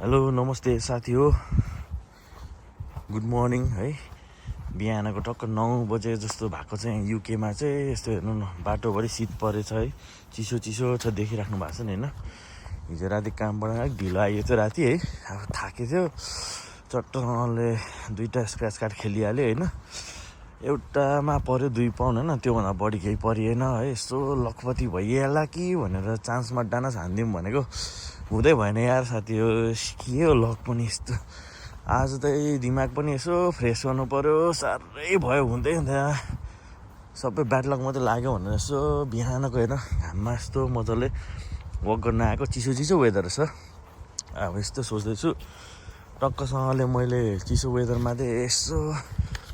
Hello नमस्ते साथी हो। गुड मर्निङ है। बिहानको टक्क 9 बजे जस्तो भएको छ यहाँ युकेमा चाहिँ। यस्तो हेर्नु न, बाटोभरि शीत परेछ है, चिसो चिसो छ, देखिराख्नु भएको छ नि होइन। हिजो राति कामबाट अलिक ढिलो आइयो थियो राति है। अब थाके थियो, चट्टले 2टा स्क्र्याच कार्ड खेलिहाल्यो होइन। एउटामा पऱ्यो 2 पाउन्ड होइन, त्योभन्दा बढी केही परिएन है। यसो लखपति भइहाल्ला कि भनेर चान्समा डाना हानिदिउँ भनेको, हुँदै भएन यार साथी हो। के हो लक पनि यस्तो। आज त दिमाग पनि यसो फ्रेस गर्नु पऱ्यो, साह्रै भयो हुँदै हुँदा। सबै ब्याड लक मात्रै लाग्यो भनेर यसो बिहानको हेर घाममा यस्तो मजाले वक गर्न आएको, चिसो चिसो वेदर रहेछ। अब यस्तो सोच्दैछु, टक्कसँगले मैले चिसो वेदरमा चाहिँ यसो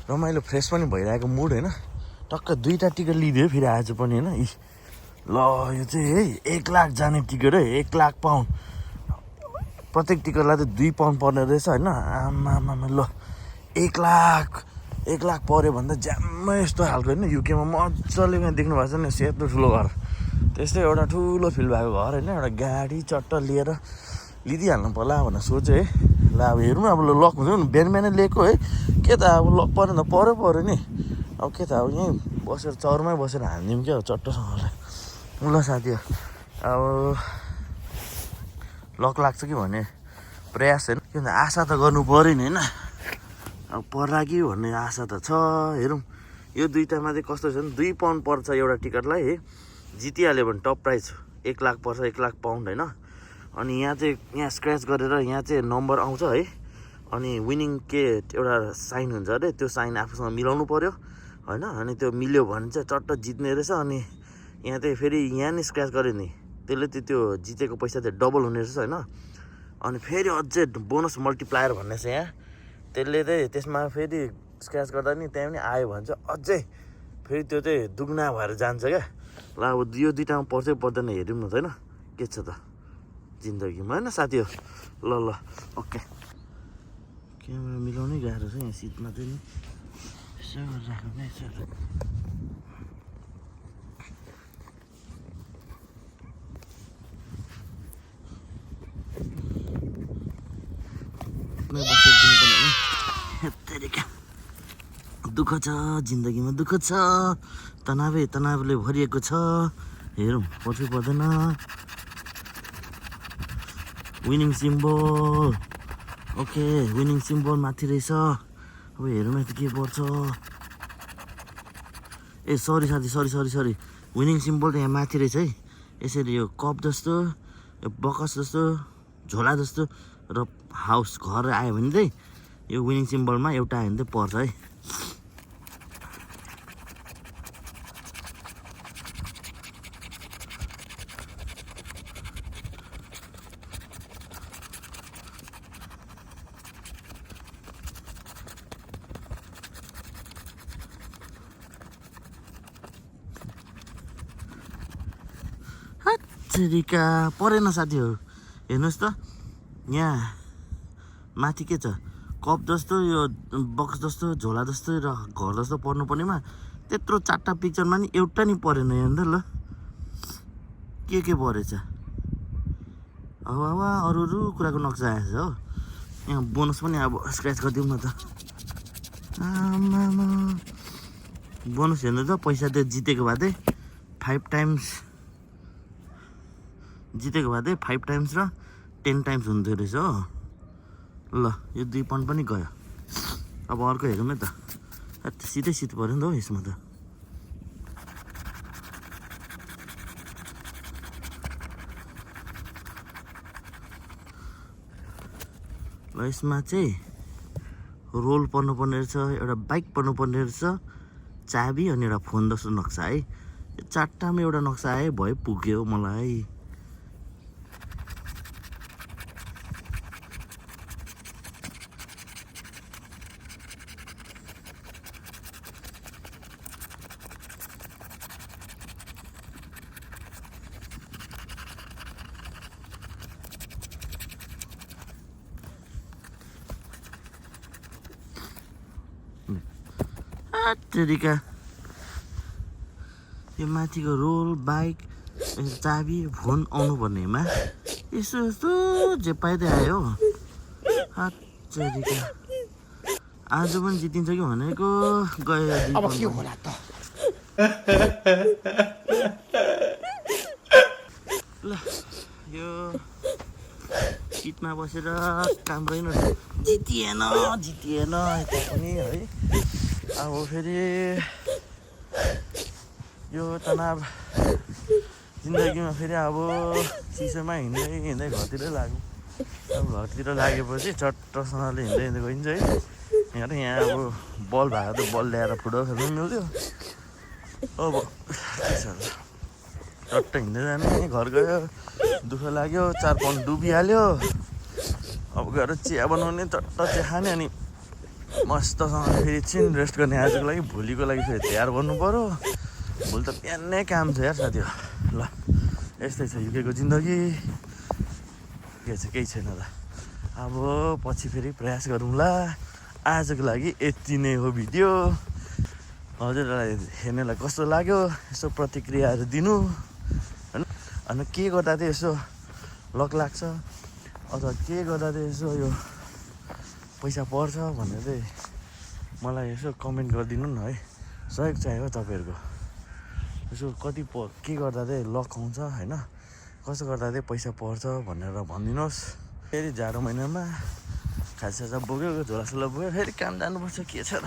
रमाइलो फ्रेस पनि भइरहेको मुड होइन। टक्क 2टा टिकट लिदियो फेरि आज पनि होइन। ल यो चाहिँ है 1 लाख जाने टिकट है, 1 लाख पाउन्ड। प्रत्येक टिकटलाई त 2 पाउन्ड पर्ने रहेछ होइन। आमामा ल 1 लाख पऱ्यो भन्दा ज्याम्मै यस्तो खालको होइन। युकेमा मजाले यहाँ देख्नु भएको छ नि, सेतो ठुलो घर, त्यस्तै एउटा ठुलो फिल भएको घर होइन। एउटा गाडी चट्ट लिएर लिदिहाल्नु पर्ला भनेर सोचेँ है। ल अब हेरौँ अब लक हुँदैन नि, बिहान बिहानै लिएको है। के त अब लक पऱ्यो नि त पऱ्यो नि। अब के त अब यहीँ बसेर चौरमै बसेर हानिदिउँ क्या चट्टसँगले। ल साथी अब लक लाग्छ कि भन्ने प्रयास होइन, किन आशा त गर्नु पऱ्यो नि होइन। अब पर्ला कि भन्ने आशा त छ। हेरौँ यो 2टामा चाहिँ कस्तो छ भने 2 पाउन्ड पर्छ एउटा टिकटलाई है। जितिहाल्यो भने टप प्राइज 1 लाख पर्छ, 1 लाख पाउन्ड होइन। अनि यहाँ चाहिँ यहाँ स्क्रैच गरेर यहाँ चाहिँ नम्बर आउँछ है। अनि विनिङ के एउटा साइन हुन्छ अरे, त्यो साइन आफूसँग मिलाउनु पऱ्यो होइन। अनि त्यो मिल्यो भने चाहिँ चट्ट जित्ने रहेछ। अनि यहाँ चाहिँ फेरि यहाँ नि स्क्रैच गऱ्यो नि, त्यसले चाहिँ त्यो जितेको पैसा चाहिँ डबल हुने रहेछ होइन। अनि फेरि अझै बोनस मल्टिप्लायर भन्ने छ यहाँ, त्यसले चाहिँ त्यसमा फेरि स्क्रैच गर्दा नि त्यहाँ पनि आयो भने चाहिँ अझै फेरि त्यो चाहिँ दुगुना भएर जान्छ क्या। ल अब यो 2टामा पर्छ पर्दैन हेरौँ न त होइन, के छ त जिन्दगीमा होइन साथी हो। ल ओके। क्यामेरा मिलाउनै गाह्रो छ यहाँ सिटमा चाहिँ नि, यसो गरेर राख्नु नै छ। बसेर दिनुपर्ने होइन। दुःख छ जिन्दगीमा, दुःख छ, तनावले भरिएको छ। हेरौँ पर्छ पर्दैन। Winning symbol okay, winning symbol माथि रहेछ। अब हेरौँ न त के पर्छ। ए सरी साथी, सरी विनिङ सिम्बल त यहाँ माथि रहेछ है। यसरी यो कप जस्तो, यो बकस जस्तो, झोला जस्तो र हाउस घर आयो भने चाहिँ यो विनिङ सिम्बलमा एउटा आयो भने चाहिँ पर्छ है। हत्तेरिका परेन साथीहरू, हेर्नुहोस् त यहाँ माथि के छ, कप जस्तो, यो बक्स जस्तो, झोला जस्तो र घर जस्तो पर्नुपर्नेमा त्यत्रो 4टा पिक्चरमा नि एउटा नि परेन यहाँ ल। के परेछ अब अरू कुराको नक्सा आएछ हो। यहाँ बोनस पनि अब स्क्रैच गरिदिउँ न त। आमामा बोनस हेर्नु त, पैसा त्यो जितेको भए चाहिँ 5 टाइम्स, जितेको भए चाहिँ 5 टाइम्स र 10 टाइम्स हुन्थ्यो रहेछ हो। ल यो 2 पाउन्ड पनि गयो। अब अर्को हेरौँ है त। सिधै शीत पऱ्यो नि त हो यसमा त। ल यसमा चाहिँ रोल पर्नुपर्ने रहेछ, एउटा बाइक पर्नुपर्ने रहेछ, चाबी अनि एउटा फोन जस्तो नक्सा है। यो 4टामा एउटा नक्सा आयो भयो, पुग्यो मलाई। तरिका यो माथिको रोल, बाइक, चाबी, फोन आउनु पर्नेमा यसो जे पाइदै आयो। आचरिका आज पनि जितिन्छ कि भनेको गयो अब के होला त ल यो सिटमा बसेर काम गर्नु जितिएन यता पनि है अब फेरि यो तनाव जिन्दगीमा फेरि अब चिसोमा हिँड्दै घरतिर लाग्यो अब घरतिर लागेपछि चट्टसँगले हिँड्दै गइन्छ है यहाँ अब बल भएको त बल ल्याएर फुटबल खेल्नु मिल्थ्यो अब चट्ट हिँड्दै जाने घर गयो दुःख लाग्यो 4 पाउन्ड डुबिहाल्यो अब गएर चिया बनाउने चट्ट चिया खाने अनि मस्तसँग फेरि एकछिन रेस्ट गर्ने आजको लागि भोलिको लागि फेरि तयार गर्नु पऱ्यो भोलि त बिहानै काम छ यार साथी ल यस्तै छ युकेको जिन्दगी केही छैन ल अब पछि फेरि प्रयास गरौँला आजको लागि यति नै हो भिडियो हजुरलाई हेर्नेलाई कस्तो लाग्यो यसो प्रतिक्रियाहरू दिनु होइन अनि के गर्दा चाहिँ यसो लक लाग्छ अथवा के गर्दा चाहिँ यसो यो पैसा पर्छ भनेर चाहिँ मलाई यसो कमेन्ट गरिदिनु न है सहयोग चाहियो तपाईँहरूको यसो कति के गर्दा चाहिँ लक आउँछ होइन कसो गर्दा चाहिँ पैसा पर्छ भनेर भनिदिनुहोस् फेरि जाडो महिनामा खाजासाजा बोक्यो झोलासोला बोक्यो फेरि काम जानुपर्छ के छ र